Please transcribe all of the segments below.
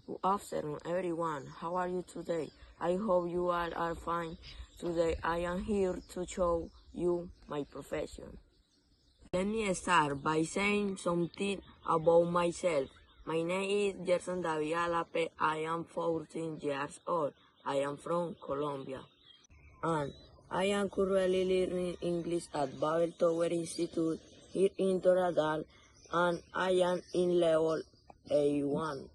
Good afternoon, everyone. How are you today? I hope you all are fine. Today I am here to show you my profession. Let me start by saying something about myself. My name is Yerson Alape. I am 14 years old. I am from Colombia. And I am currently learning English at Babel Tower Institute here in Doradal, and I am in level A1.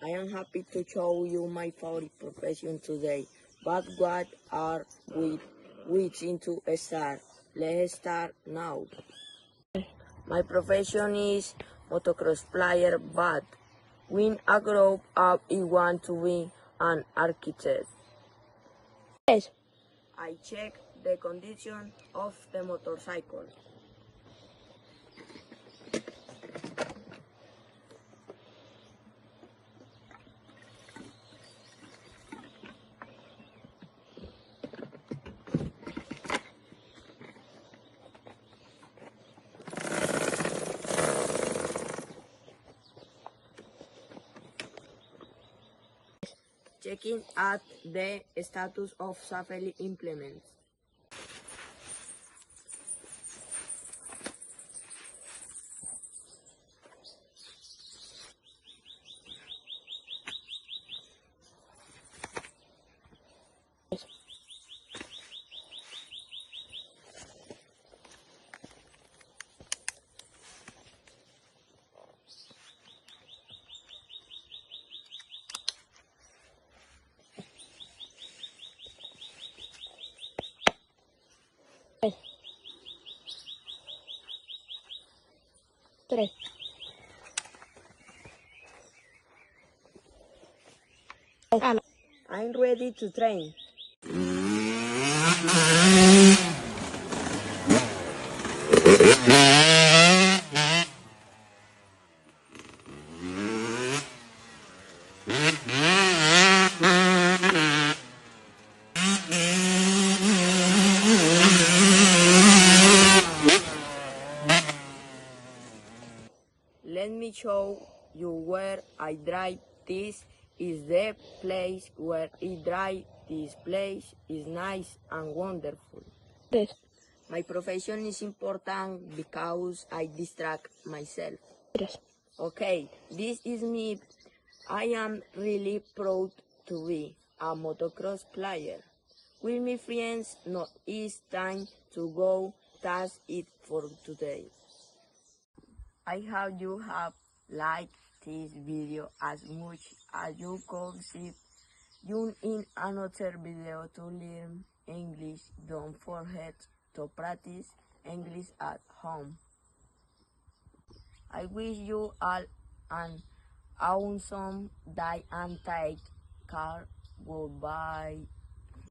I am happy to show you my favorite profession today, but what are we waiting to start? Let's start now. My profession is motocross player, but when I grow up, I want to be an architect. Yes. I check the condition of the motorcycle. Checking at the status of safety implements. Tres. I'm ready to train. Let me show you where I drive. This is the place where I drive. This place is nice and wonderful. Tres. My profession is important because I distract myself. Tres. Okay, this is me. I am really proud to be a motocross player. With my friends, now it's time to go. That's it for today. I hope you have liked this video as much as you could see. Tune in another video to learn English. Don't forget to practice English at home. I wish you all an awesome day and take care. Goodbye.